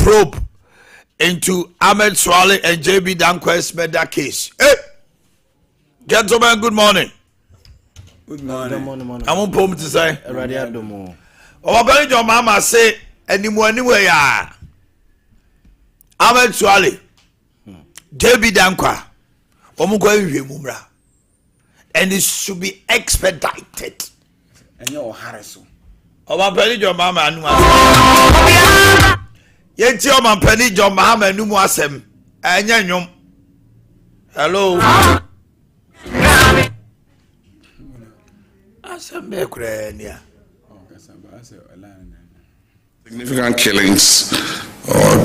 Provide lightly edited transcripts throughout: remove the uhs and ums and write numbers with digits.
probe into Ahmed Swale and JB Dankwa's murder case. Hey, gentlemen, good morning. Good morning. I'm on poem to say. Oh, but your mama say anyway, Ahmed Swale, JB Dankwa, Omugwa, and it should be expedited. And you're Harrison. Oh, my penny, your mama, and yet your man penny, your mama, and Numasem, and Yanyum. Hello. Significant killings or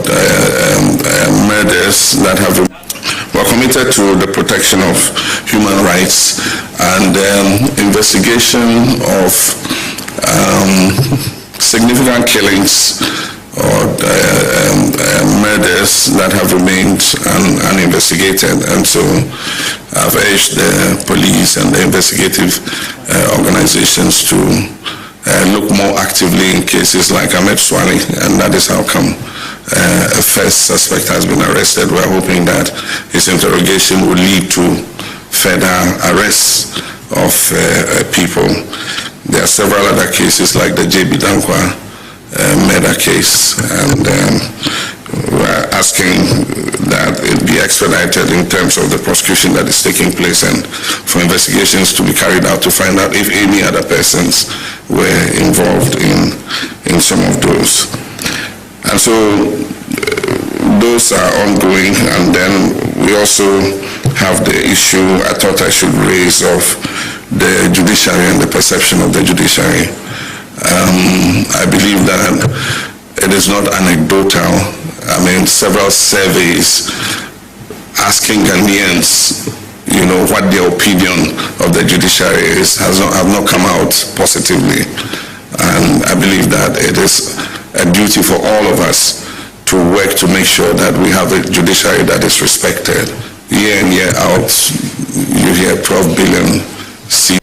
murders that have were committed to the protection of human rights and investigation of significant killings or murders that have remained uninvestigated. And so I've urged the police and the investigative organizations to look more actively in cases like Ahmed Swale, and that is how come a first suspect has been arrested. We're hoping that his interrogation will lead to further arrests of people. There are several other cases like the JB Dankwa murder case, and we're asking that it be expedited in terms of the prosecution that is taking place and for investigations to be carried out to find out if any other persons were involved in some of those. And so those are ongoing, and then we also have the issue I thought I should raise of the judiciary and the perception of the judiciary. I believe that it is not anecdotal. I mean, several surveys asking Ghanaians, what their opinion of the judiciary is have not come out positively. And I believe that it is a duty for all of us to work to make sure that we have a judiciary that is respected. Year in, year out, you hear 12 billion C.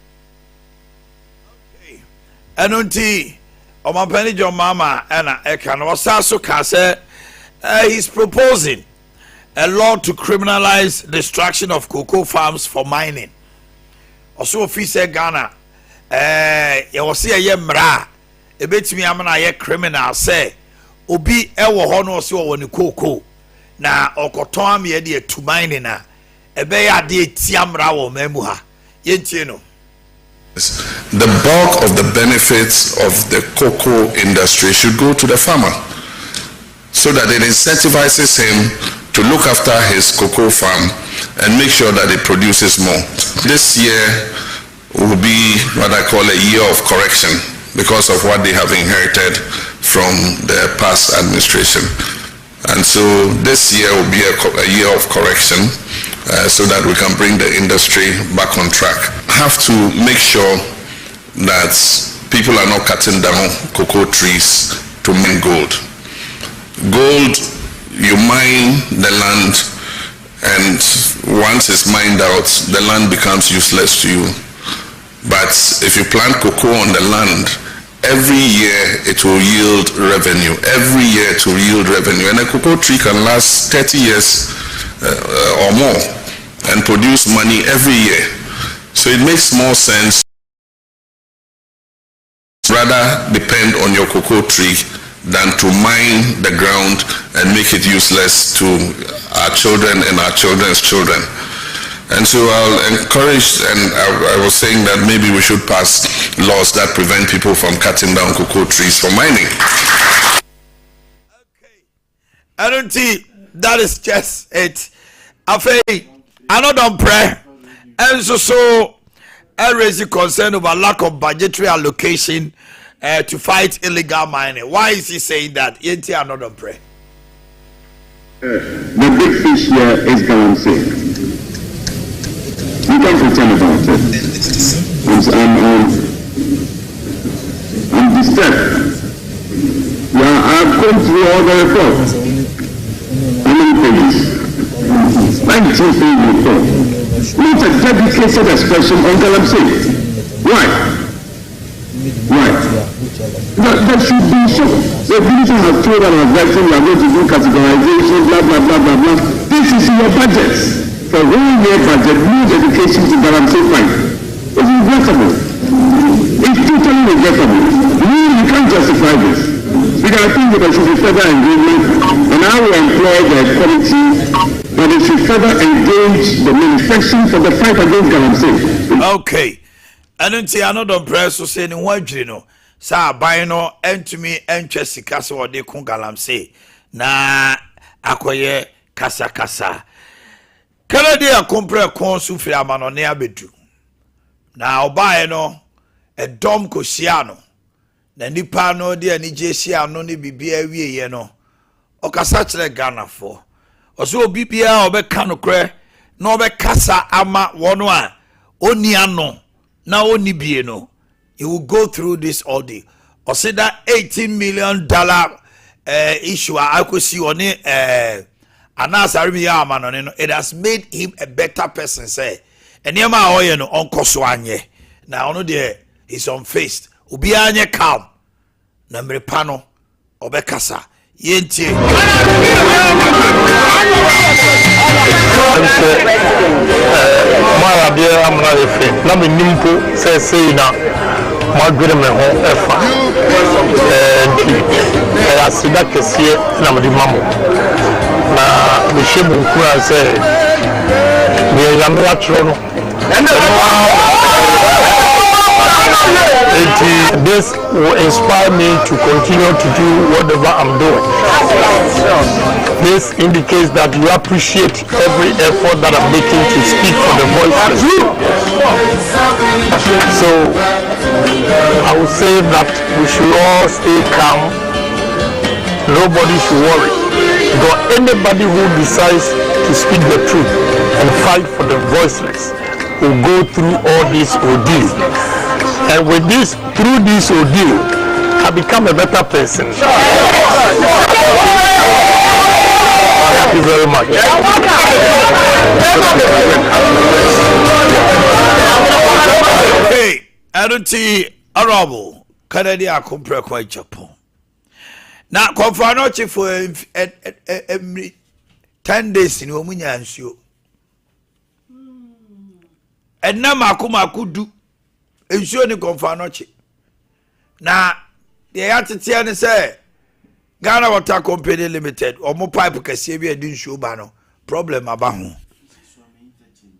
Enunti, Omapeni John Mama, Anna Ekan, Osaso Kase, he's proposing a law to criminalize destruction of cocoa farms for mining. Also, officer Ghana, you will see a yemra, a bit me amana ye criminal say, Obi ewo hono so woni cocoa, na okoton me de to mining na, ebe ya de tiamra wo memuha, yentino. The bulk of the benefits of the cocoa industry should go to the farmer so that it incentivizes him to look after his cocoa farm and make sure that it produces more. This year will be what I call a year of correction because of what they have inherited from the past administration. And so this year will be a year of correction so that we can bring the industry back on track. Have to make sure that people are not cutting down cocoa trees to mine gold. Gold, you mine the land, and once it's mined out, the land becomes useless to you. But if you plant cocoa on the land, every year it will yield revenue. Every year it will yield revenue. And a cocoa tree can last 30 years or more and produce money every year. So it makes more sense rather depend on your cocoa tree than to mine the ground and make it useless to our children and our children's children. And so I'll encourage, and I was saying that maybe we should pass laws that prevent people from cutting down cocoa trees for mining. Okay. I don't think that is just it. I think another prayer. And so I raise a concern over lack of budgetary allocation to fight illegal mining. Why is he saying that? Yet another prayer. The big fish here is balancing. You can't pretend about it. I'm disturbed. Yeah, I've gone through all the reports. How many pages? 19 report. Not a dedicated expression on Galamsey. Why? That should be so. The minister has told our advisor we are going to do categorization, blah, blah, blah, blah, blah. This is your budget. For whole year budget, no dedication to guarantee fine. It's regrettable. It's totally regrettable. We can't justify this. Because I think that there should be further engagement, and I will employ the committee that they should further engage the manufacturing for the fight against guarantee. Okay. I don't see another press to say in one general. Sa buy no entumi entwe sika se wode kun galamse na akoye kasa kasa kala de akompre kon su firi amano ne abedu na obae no edom kosia no na nipa no de ani jesia no ne bibia wieye no okasa kire Ghana fo oso obibia obeka no kre na obekasa ama wono a oni ano na oni bie no. You will go through this all day. Or say that $18 million issue I could see on it. It has made him a better person. Say, and Yama Oyen on Koswanye. Now, no there he's unfaced. Ubianye calm. Namre pano obekasa. Yenti. Marabia amna efe na me nimpo say na magwere me ho efa asida kese na me mamo na me shebu nkura say me yamra tro no this will inspire me to continue to do whatever I'm doing. This indicates that you appreciate every effort that I'm making to speak for the voiceless. So I would say that we should all stay calm. Nobody should worry. Because anybody who decides to speak the truth and fight for the voiceless will go through all this ordeal. And with this, through this ordeal, I become a better person. Thank you very much. Hey, I don't see honorable Canada compare quite Japan. Now, confirm for 10 days in Omunya and show. And now Makuma could do. Ensure ni konfanochi na the attitude say Ghana Water Company Limited or mo pipe kese bi edi nsuo ba no problem aba ho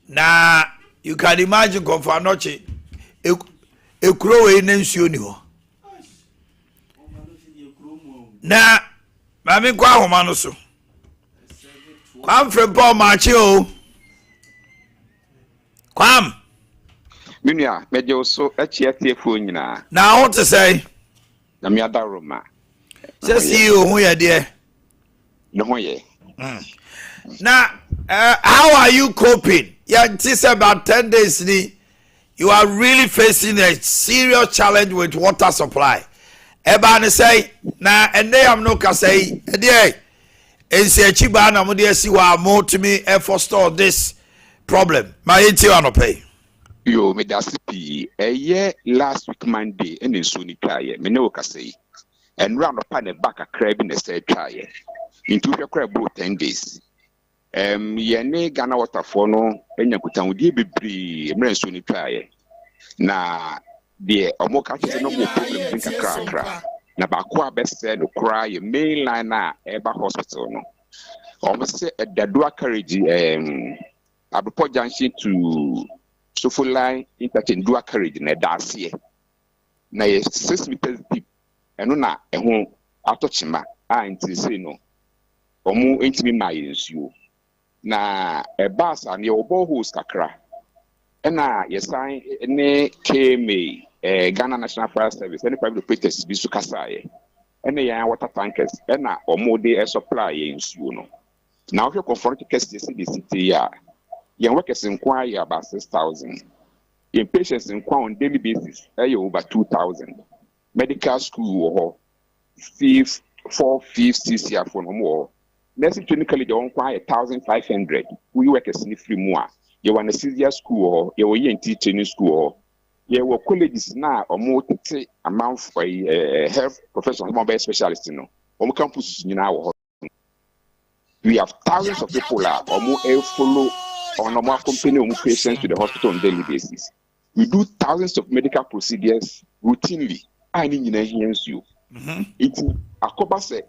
na you can imagine konfanochi ekuro we na nsuo ni ho na mami kwa homa no so kwam frempo machi o kwam Minia, mejo so echiatie fu nyina. Na what to say? Na mi ada Roma. Just see you who you there. No ho ye. Now, how are you coping? Yeah, it's about 10 days. You are really facing a serious challenge with water supply. Ebane say, na and they am no ka say, dey. Ense chiba na mo dey si wa mo to me forestall this problem. My enti wa no pay. Yo, me da sipi. Last week Monday, and in Suni Kaye, me no say. And round upon a back a crab in the said Kaye. Into your crab boat 10 days. Yene Ghana water for no, and you could be be Suni Kaye. Na the Omoka is no more problem think a crack. Na Bakwa best said to cry a mainline Eba Hospital. No, almost say at the Dua carriage, Abupo Junction to so full line interchange Dua carriage in a Darcy. Na 6 meters deep, and no, a home Atochima, and say no, or more intimate miles you. Na a bus and your bohos kakra. And yes, I came Ghana National Fire Service, any private operators be Sukasai, and the water tankers, and or more day supply in you. Now, if you're confronted cases in the city, young workers inquire about 6,000. Inpatients inquire on daily basis, over 2,000. Medical school, 4 5 6 years for no more. Nursing clinically, they inquire 1,500. We workers in free more. You want a 6 year school, you want a training school. Yeah, well, colleges now or more to say amount for a health professional, mobile specialist, on campus in our we have thousands of people or more follow on a more company or patients to the hospital on a daily basis. We do thousands of medical procedures routinely. I need you. It's a coba say,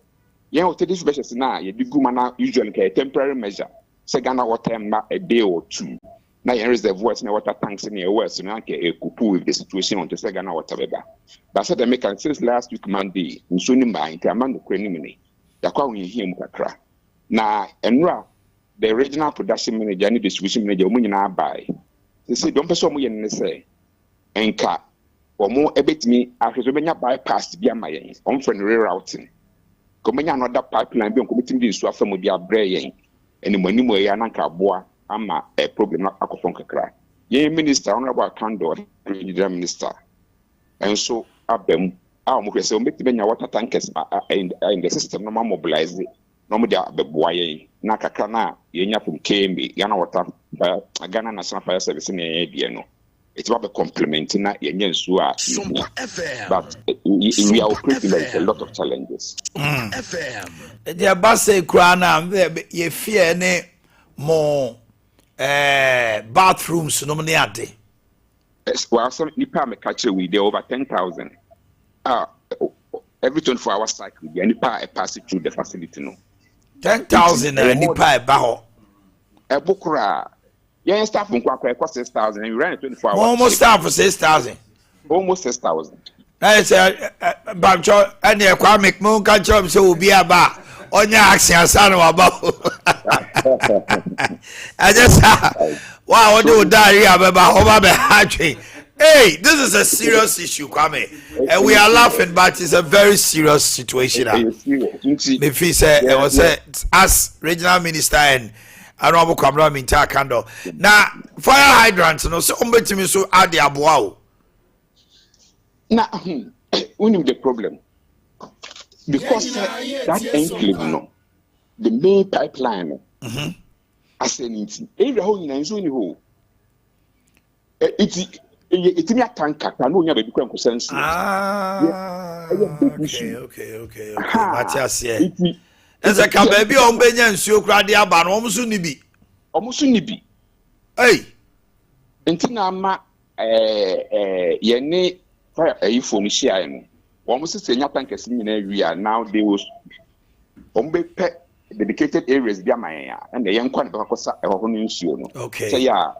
yeah, this measures now, you do mana usually a temporary measure. Second hour time a day or two. Now here is the voice in water tanks in your words, and I can couple with the situation on the second hour. But said the make since last week Monday, in Sunima, in Tamando Crenimini, the call we hear Mukakra. Now, Enra, the regional production manager and distribution manager, when you buy. They say, don't pursue me and say, and car or more a bit me after the bypass via my own friend rerouting. Coming another pipeline, being committing this to a family of braying, and the money way and boa. I'm a problem not a cry. Ye minister, honorable candor, minister. And so, Abem, our Mukes will make the water tankers in the system, no more mobilize it. No more the boy, Nakakana, Yenya from KMB, Yana water, Ghana National Fire Service in the it's about the complementing Yenyan Sua. But we are privileged a lot of challenges. The Basse Crana, ye fear any more. Bathrooms nominate. Well, some nipa me catch we there over 10,000. Every 24 hour cycle, the nipa pass through the facility no. 10,000 nipa baho. A bukura. Yeah, staff from Kwakwa cost 6,000 and we ran 24 hours. Almost staff for 6,000. Almost 6,000. I say, Babcho, and the Kwame Moon can job so will be about. On your action, son of about. I just wow, what do diarrhea about Hey, this is a serious issue, Kwame. And we are laughing, but it's a very serious situation. If he said it was as regional minister and honorable Kwame Minta Kando. Now, fire hydrants, no, so me so Adeakye Abia. Now, we know the problem. Because that enclave, no, the main pipeline, as an area hole in Anzoni hole. It's in a tanker, I know you have a big consensus. Okay. Matthias, yeah. As a baby on Benyan, so Gradia Ban, almost unibi. Almost unibi. Hey, Intinama, Yene, fire a phone, almost saying your tankers in area now they will dedicated areas and the young one because okay. So yeah,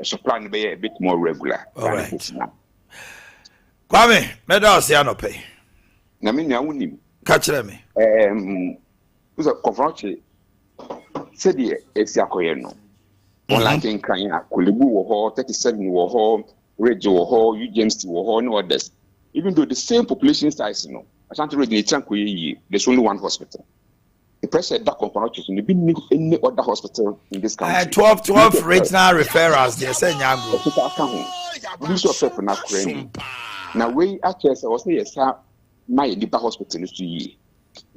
supply be a bit more regular. All right. Kwame, medals no pay. Na me nya catch me. Who's a conference said the Esiakoye no. One like in Kenya, Kulibu wo 37 wo Radio wo UGMC wo no others. Even though the same population size, you know, Ashanti region, there's only one hospital. The president that conference will be any other hospital in this country. 12 regional referrals. They say Nyango. Now we actually say yes, my deeper hospital is to ye.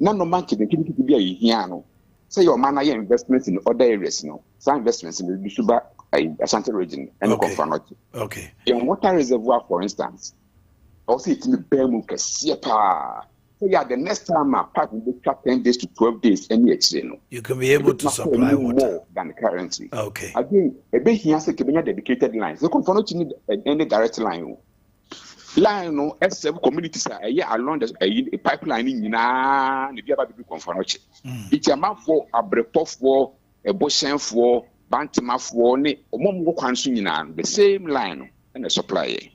None of man can be a hiano. Say your man investments in other areas, you know. Some investments in the Bisuba Ashanti region and the conference. Okay. In water reservoir, for instance. Also, it's in the Bermu Kasiepa. So, yeah, the next time my part will be 10 days to 12 days, and you can be able to supply water more than currently. Okay. Again, a big here has a dedicated line. So, you need any direct line. Line, no, S7 communities are along the pipeline in the Biababi conference. It's a map for a breakfast for a Boshan for Bantima for a Momo Kansunan, the same line and a supplier.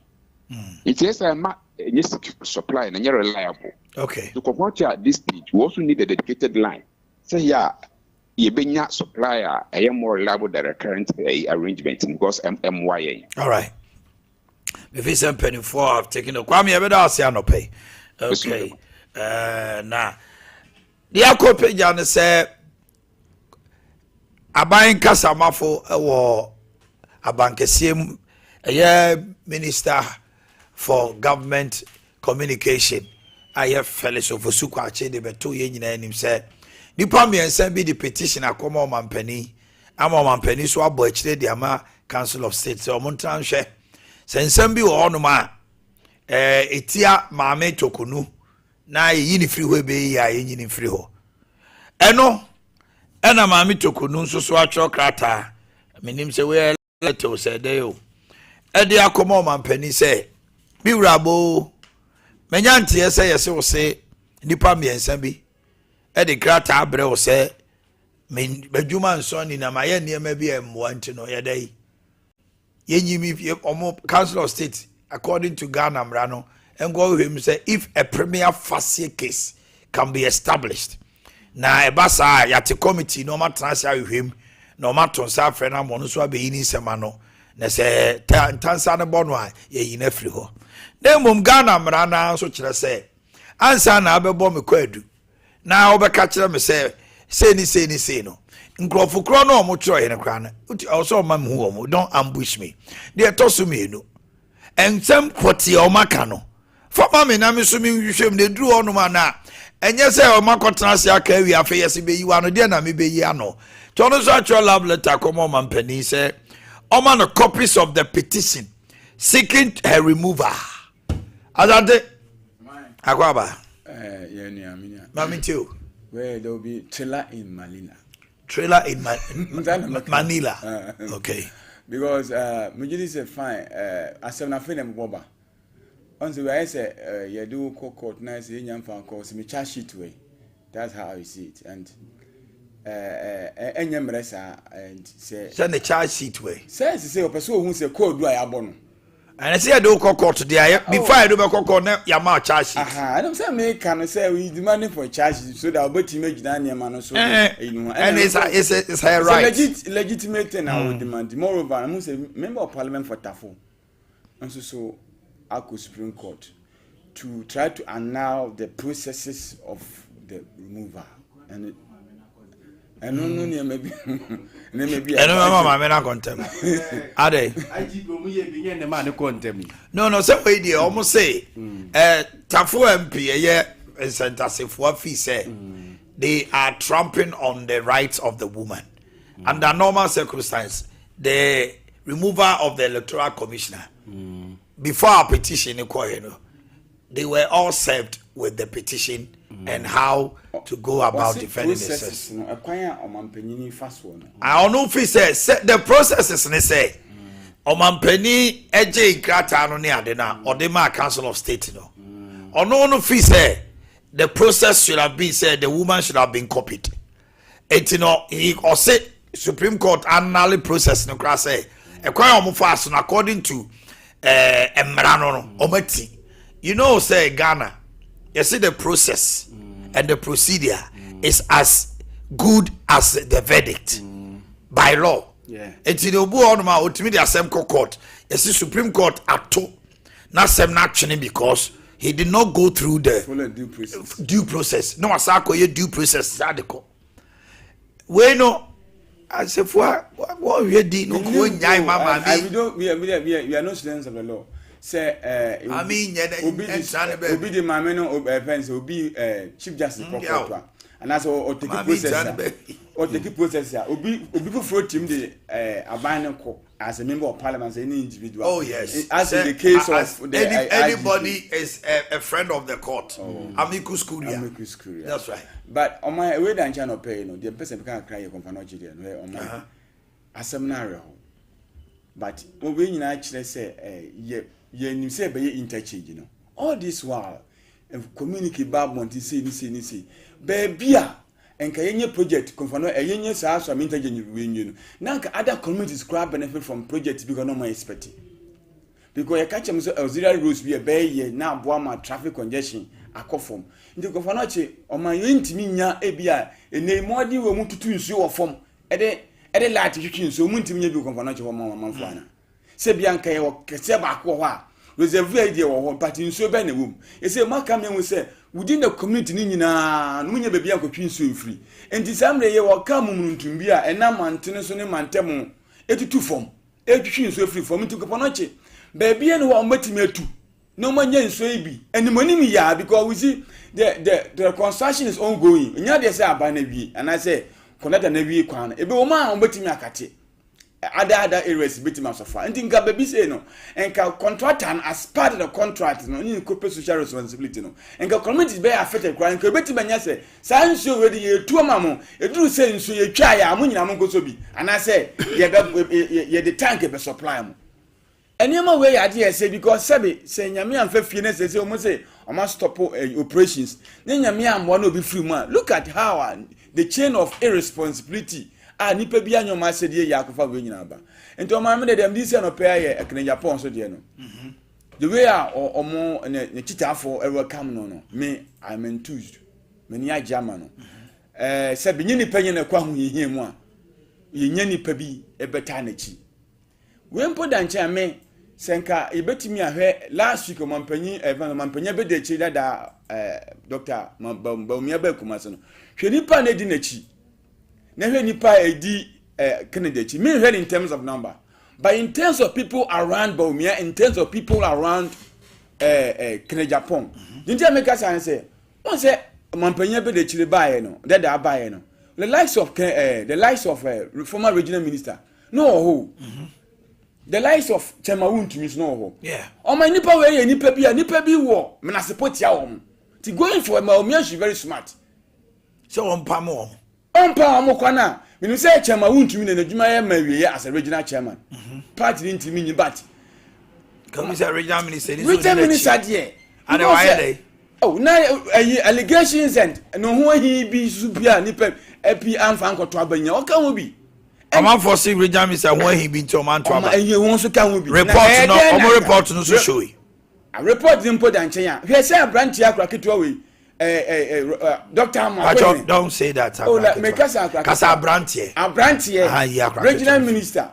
It is a supply and you're reliable. Okay. To convert at this stage, we also need a dedicated line. So yeah, you be not supplier a more reliable than a current arrangement because MYA. All right. If it's a penny for I've taken a Kwame Abia no pay. Okay. Now the Akope Jan say Abayin Kasamafo or Abankesim minister for government communication. I have fellows of Osukwache, they were 2 years in him said, Nipa me and send me the petition. I come on Mampeni. I'm on Mampeni, so I butchered the Ama Council of State. So Montran share Sensem bi wo no ma etia maame tokunu na yini free ho be ya yini free ho eno ena maame tokunu nso so atwo krata menim se we letter say dey o ede akoma mampani say bi wrabo menyantie say yese wo se nipa miensa bi ede krata abre wo say badwuma nso ni na maye niema bi emwo anti no yedai yenyimi omo council of state according to Ghana Mrano and go him say if a premier facie case can be established na ebasa yate committee no matter him no matter sa frena mo no so abeyini sema no na say tansa ne bono a ye yina firi ho na mum Ghana Mrana so kire say ansa na abebo me kwadu na obeka kire me say say no nkrofo kro no mo kiro ye ne kra na also mam hu o mo don't ambush me dey tosu me no ensem poti o maka no fama me na me so me hwehwem ne duru onu ma na enye se o makotena se aka wi afa yesi be yiwa no de na me be yi ano to no so actual love letter come on man pani say o man copies of the petition seeking her removal adade akwaba yeah ni amina mami too where there will be trailer in Manila okay because Mujidi said fine I said na feel boba on the way say you do court nice in fan cause me charge sheet way that's how I see it and enyemresa and say send the charge sheet way say person who say code do ayabono and I say I do court today before I do court na ya ma charge sheet I don't say me can say we demanding for charge so that about image na near man so you know and it's her right legitimate thing I would demand moreover I must say member of parliament for Tafo and so Ako Supreme Court to try to annul the processes of the removal and no maybe mama me na contem ade no say we dey almost say Tafo MP sentasefo fi say they are trampling on the rights of the woman under normal circumstances the removal of the electoral commissioner before our petition they were all served with the petition and how to go about defending themselves. I don't know if he says the processes and say Omanhene Eje Krata no ne ade na Odema Council of State no. No if he say the process should have been said the woman should have been copied. It he or say Supreme Court annually process no kra say ekwan omo fast according to Emrano no omati. You know say Ghana you see the process and the procedure is as good as the verdict by law. Yeah. It's in the obu ma ultimately assem court. You see Supreme Court ato na sem na twene because he did not go through the due process. No asako ye due process zadeko. We no as if what we did no go nyai mama we are not students of the law. Say I mean obi the mama no offense obi chief justice proper and that's all take process obi for team the abandon as a member of parliament any individual. Oh yes, as in the case of anybody is a friend of the court. Amicus Curia. That's right. But on my way down channel pay the person can cry your company on my seminary. But we actually say you say by interchange, you know. All this while, communicate bad money say, baby, and Kanye project confirm a union house from interchange union. Now, other communities grab benefit from projects because no more expecting. Because you catch them auxiliary roads be a bay now, Boama traffic congestion, a conform. In the Confanoche, on my intimia, ABI, a name more than we want to do so form. At a light to so much to me, you Confanoche or Mamma. Say Bianca or Caseba, was a very idea or party so bad in the womb. It's a mark coming we say, within the community, Nina, Nunya Bianca Queen so free. And this Sunday you will come to be a man, Tennyson and Mantemo, 82 form, 82 so free for me to Capanoche. Baby and one met me too. No man yen so be, and the money me ya because we see the construction is ongoing. And now they say about Navy, and I say, Connect a Navy quan, a woman on betting me a catty. other areas betima so far. Nti nka baby say no, enka contract and as part of the contract no, ni corporate social responsibility no. Enka community be affected kwa enka betima nya say san nso we dey etu amamo, eduru say nso ye twa ya amu nyina mo goso bi. Ana say ye the tank be supply am. Anyama we ya dey say because say nyame amfa fie na say omo say omo stop operations. Na nyame amwo na obi free mu. Look at how the chain of irresponsibility nipa bi anyoma asedi ya akofa we nyina ba enti o ma me dem di se no pe aye ekene Japan so de no the way omo ne chitafo ever come no me I'm enthused me ni ajama no se bi nyini pa nyina kwa ho yehie mu a ye nya nipa bi ebeta na chi we mpo da nche me senka ebetimi ahwe last week mampanya be de chi da Dr. Baumia ba kuma so no hwe nipa na di na chi na hwe nipa edi candidate me hwe in terms of number but in terms of people around Baumia, in terms of people around Japan didn't I make us say one say mampanya be de chire bae no that bae no the likes of former regional minister no ho the likes of Chemawun to miss no ho yeah on my nipa we nipa bi wo me na support ya wo ti going for Baumia she very smart so on pamo Ompa amokwana minu say chairman wuntumi na adwuma ya mawie as a regional chairman party didn't mean but come is a regional minister there and why oh na allegations and no ho hi bi supia nipa epi amfa nkoto abanya o kan ho bi am for see regional minister when he been to man to aba eyi won so kan ho bi report no so show a report dem put and chen hwe say branch akra ketwa we Dr. Don't say that. Regional minister.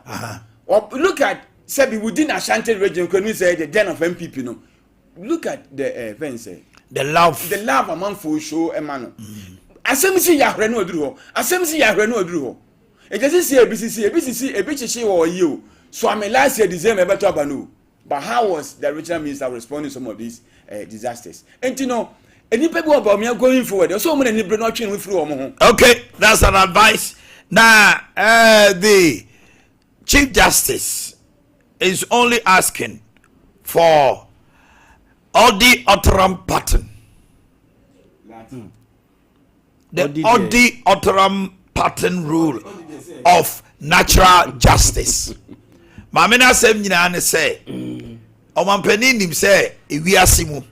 Look at Sebi within Ashanti region. Can we say the den of MPP? No. Look at the fence. The love among full show Emmanuel. Asemisi Yahre no dru. Asemisi Yahre no dru. It doesn't say ABCC or you. So I mean last year December better abanu. But how was the regional minister responding to some of these disasters? And you know. Any people about me are going forward. So many people not change with through. Okay, that's an advice. Now, the Chief Justice is only asking for Odi Oteram pattern. The Odi Oteram pattern rule of natural justice. Mamina sem nyina ne say, Omampeni nim say ewiasimu.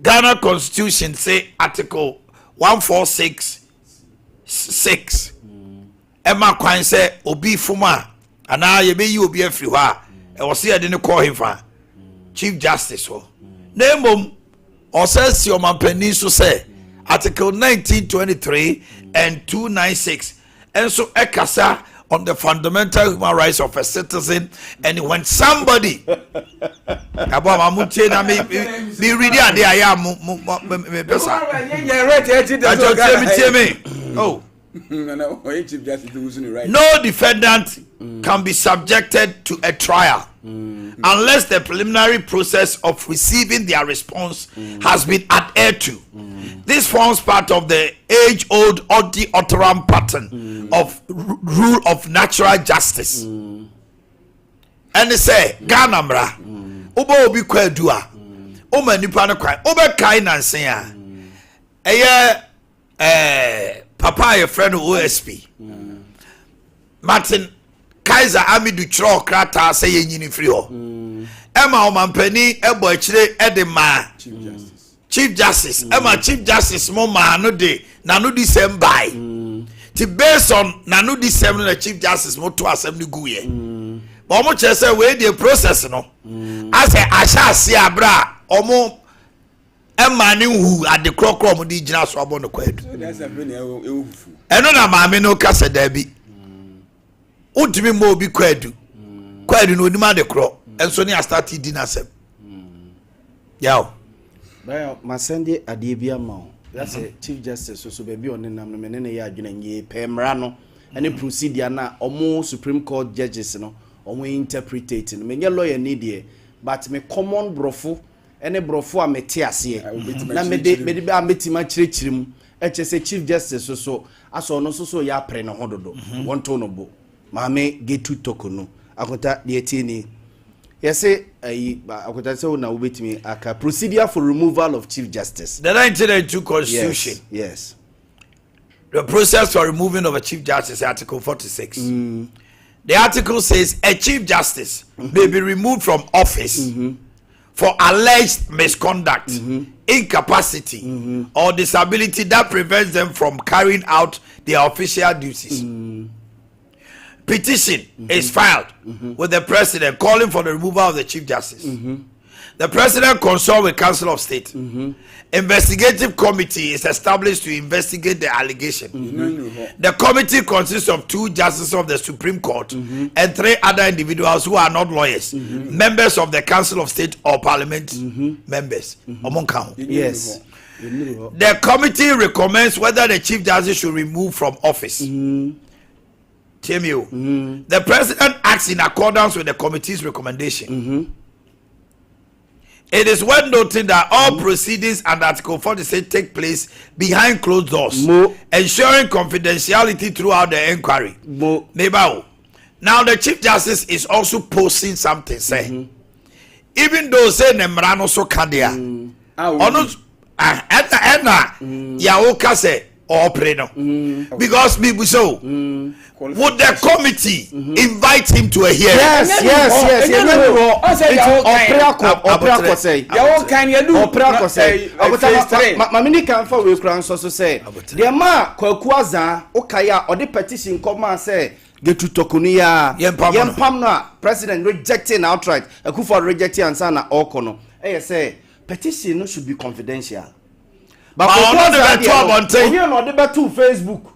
Ghana Constitution say Article 146(6). Emma kwan say obi fuma ana ye be yi obi afri ho a e wo say de ne call him fa Chief Justice ho. Na mom o say si o mampani so say Article 1923 and 296 enso ekasa on the fundamental human rights of a citizen, and when somebody about Mamuche na me read it there I am oh no defendant can be subjected to a trial unless the preliminary process of receiving their response has been adhered to. This forms part of the age-old Odi Oteram pattern of rule of natural justice. And they say, Ghana mra, oba obi kwa dua, oma nipa no kwa, oba kai nansen a. Papa your friend OSP. Martin Kaiser Amidu Chro Krata say ye nyini free ho. Emma omampani ebo akire edema. Chief Justice. Emma Chief Justice mo ma no de na no di sem by. Ti based on na no di sem na Chief Justice mo to asem ni guye. But omo che say we dey process no. As a asase abra omo Emma ni hu at the crocro mo di gina so abon no kwadu. Eno na maame no kasa da bi. Utimi mo bi kwadu. Kwadu no onima de kro. Enso ni start di na sem. Yaw. Ba ma sende Adeakye Abia. That's a Chief Justice so baby on nam no menene ya adwena nye pemra no. Any procedure na omo Supreme Court judges no. Omo interpretate no. Menye lawyer ni de but me common brofo ene brofo a mete ase na mede ba metima chirechirim eche se Chief Justice so aso no so ya pre no hododo wonto no bo Mame Getu Tokono. Akota the etini. Yes, akota say na ubetimi aka procedure for removal of Chief Justice. The 1992 Constitution. Yes. The process for removing of a Chief Justice, Article 46. The article says a Chief Justice may be removed from office for alleged misconduct, incapacity, or disability that prevents them from carrying out their official duties. Petition is filed with the President calling for the removal of the Chief Justice. The President consults with Council of State. Investigative committee is established to investigate the allegation. The committee consists of 2 justices of the Supreme Court and 3 other individuals who are not lawyers, members of the Council of State or Parliament members. Yes. The committee recommends whether the Chief Justice should remove from office. The President acts in accordance with the committee's recommendation. It is worth noting that all proceedings under Article 46 take place behind closed doors, ensuring confidentiality throughout the inquiry. Now the Chief Justice is also posting something, say, even though say Nemrano so Kandia, Yawoka say, or Preno, because people so. Would the committee invite him to a hearing? Yes. Mamini can for we crown so say. The ma kwakwaza okaya or the petition come and say get to Tokunia Yempamna President rejecting outright. Akufo rejecting and sana okono. Say petition should be confidential. But on the better Facebook.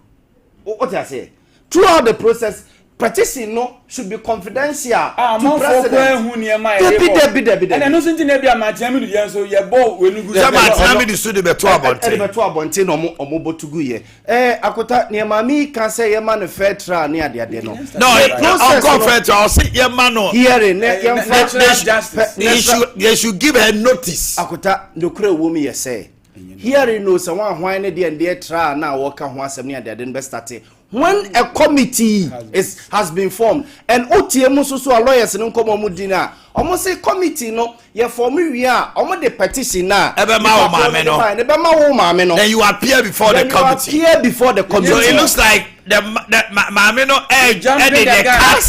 What I say? Throughout the process, petition no should be confidential to President. And I know something maybe I'm at Jamie so you bought when you go to Akota near Mammy can say your man a fair trial near the Adeno. No, Uncle Fred, I'll see your man hearing. They should give her notice. Akota no crow woman say. Hearing no someone whine and dear trial now walk on once near the Adeno start. When a committee has been formed and OTM so lawyers and Mudina, almost a committee no, ye form we are almost the petition now. Then you appear before the committee. So it looks like the Mameno edge the cat.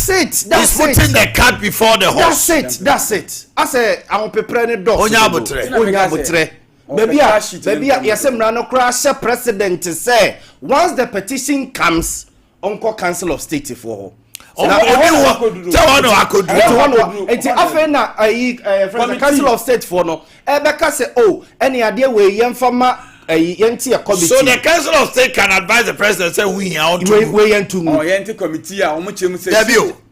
That's putting the cat before the horse. That's it. I say I'm preparing dog. Onyabutre. Maybe no crash president to say once the petition comes, Uncle Council of State for Council of State for no. Ebeka say, oh, any idea where young farmer a committee. So the Council of State can advise the president say we are to committee.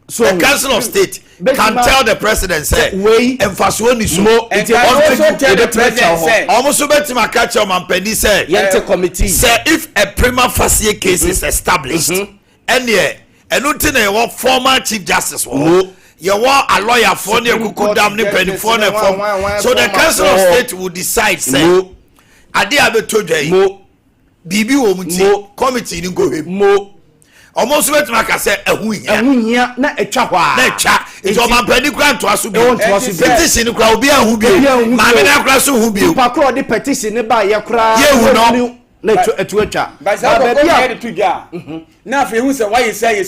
So the Council of State can tell the president say emphasize more and also tell the president say almost better my catch on Mampeni say committee say if a prima facie case is established and nothing a former Chief Justice you want a lawyer for the kuku dam ni penny for the form so the Council of State will decide say Adeakye Abia bibi wo muti committee ni go mo almost wait make say ehunya na etwa hwa na etwa it's o man pedi kra to aso bi petition kra obi ahu bi ma me na kra so hu bi pa kra di petition ba ye kra ye hu no na etu etwa ba za go head to ja na fe hu say why you say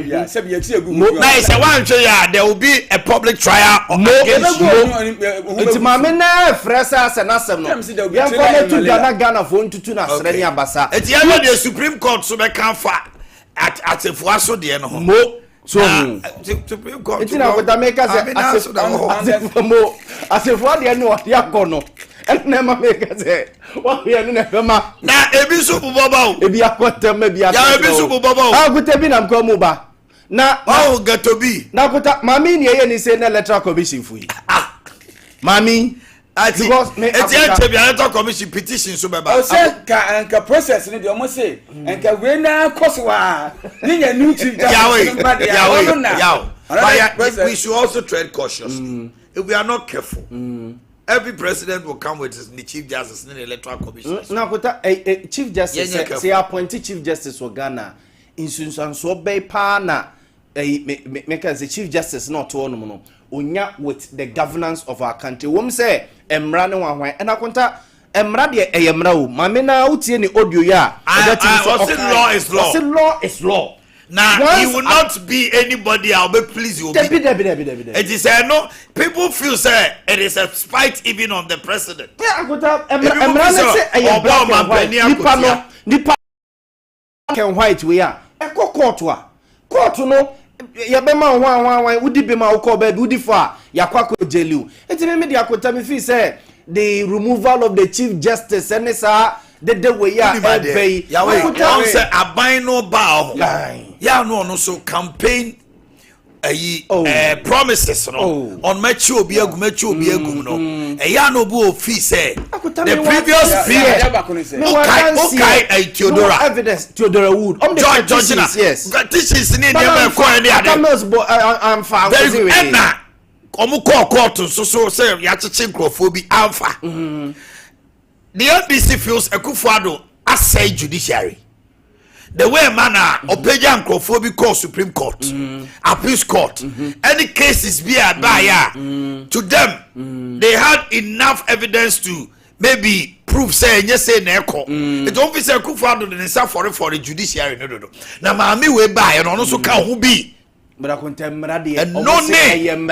bia say be eti egu na say one twe ya there will be a public trial against it ma me na fresa se na sem no ya for to Ghana for ntutu na sere ni abasa it ya the Supreme Court so be kan fa at a fuaso de no mo so Supreme Court it na go make us mo asefo de no ya kono na ma make say wa ya no na fema na ebi so bubaba o ebi akota ma bi ya ebi so bubaba o akota bi na mko mu ba na o gato bi na akota mami ni ye ni say na electoral commission fu yi mami because electoral commission petition so beba o say ka process ni de o mo say enka we na koswa ni ya new Chief Justice we should also tread cautious if we are not careful every president will come with his Chief Justice in the electoral commission na kota Chief Justice say appointed Chief Justice for Ghana insunsan so be pa na make as the Chief Justice not to no onya with the governance of our country. Wom say emra ne wan and akonta emra de emra o mame na utie ni audio ya law is law. Law is law. Now he will not be anybody. I'll be pleased. It is no people feel say it is a spite even on the president. Yeah, akonta emra say nipa can white we are e court no ya be ma wan udi be ma ukọ be udi for yakwa ko jeliu enti me dia akota me feel say the removal of the Chief Justice and sa the way ya e ya we say aban no ba ya no so campaign promises no on mechi obi agum no ya no bu ofi say the previous period okay Theodora evidence Theodora Wood the yes petitions ni dem ko any I'm found very na omu court so say ya chichi nkrofo bi alpha the NBC feels Akufo-Addo assay judiciary. The way manner opeja nkrofo bi call Supreme Court, Appeals Court, any cases be by to them, they had enough evidence to maybe prove say yes say neko. It don't be say Akufo-Addo dey serve for the judiciary no. Na maami we buy and also can who be. But I contemporary de and no name.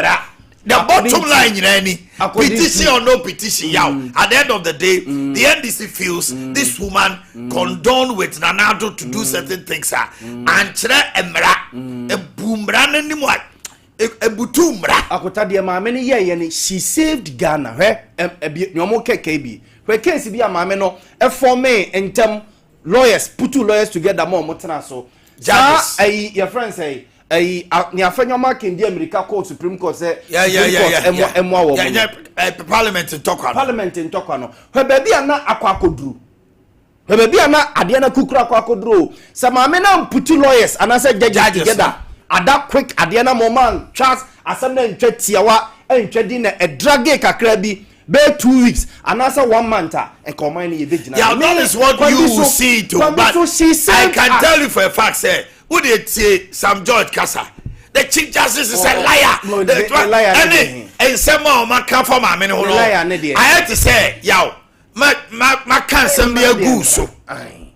The bottom line in any petition or no petition, at the end of the day, the NDC feels this woman condoned with Nanado to do certain things, and emra a boomran anymore. A butumra. Akota de ma many ye she saved Ghana, no more KKB. Where case be a mameno, a for me and lawyers, put two lawyers together more motana so. Just your friend say. Ni afanya marking the America Court Supreme Court say Parliament in Tokano he baby na akwakodru he baby na ade na kukura akwakodru say mama na put lawyers and I say judges together at that quick ade na moment chance asem na ntwa tiawa ntwa di na e drag kakra bi be 2 weeks and I say 1 month e command ye vigina that is what you see to but I can tell you for a fact say who they say Sam George Kasa the Chief Justice is a liar the liar and someone man come from my I had to say yo my cancer be a goose so I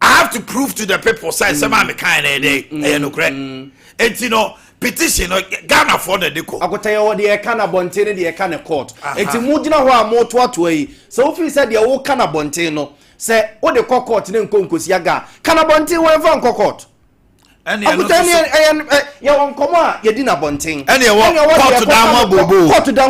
have to prove to the people say some me kind of day no correct and you know petition Ghana for the deco akota ye de kana bonte de kana court enti mu gina ho a mo to ato yi so ofi said de wo kana bonte no say wo de court ne nkonkosi aga kana bonte wo en court and ya won komo ye di na bonten and ye court down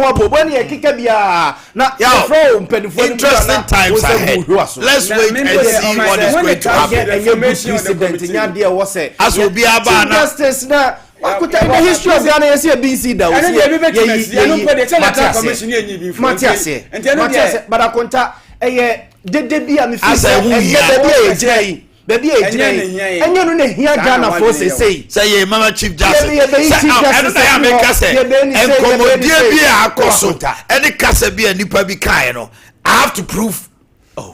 wa bobo and ye kika bia na ya fro mpanifo interesting times ahead let's wait and see what is going to happen information president nya de wo say as will be aba na justice na akuta in the history of Ghana yes BC da wo say Matias but akonta de bia me fi baby enye no na hia Ghana for say ye mama Chief Justice say America say enkomodie bi akoso any kasa bi anipa bi kan no I have to prove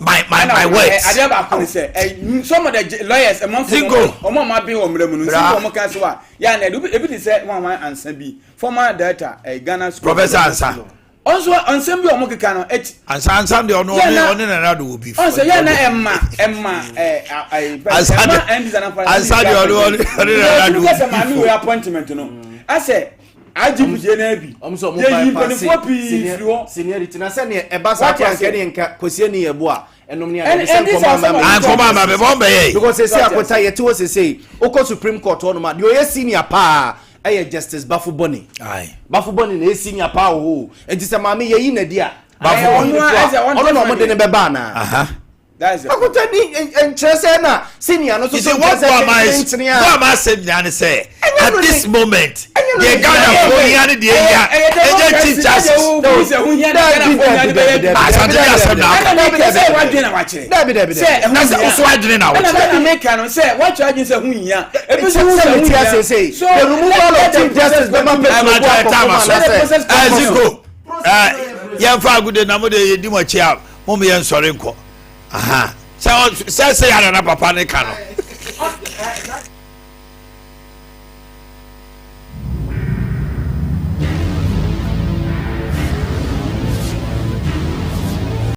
my words Adeakye say some of the lawyers among omo ma be wo mramu no say omo kan so a ya na ebi dey say one answer bi former director Ghana Professor Ansa also ansem bi omo keka no ansa de ono na do obi also ya na emma ansa de ono na do because ma mi we appointment no I say ajibuje na bi omso mo by seniority na say ne ebasa kan kene nka kosie ne yebo a enom ne ma be bombe ye because say akota yete wo say oko Supreme Court ono ma de o ye senior pa Justice Bafuboni. Aye. Bafuboni na senior pa o. Enti se maame ye yi na dia. Bafuboni. Ono no mo de ne beba na. Aha. That's it. Akuta ni entrese na senior no so so what am I saying na say at this moment the Ghana for here the area Chief Justice aha say ya na papa ne ka no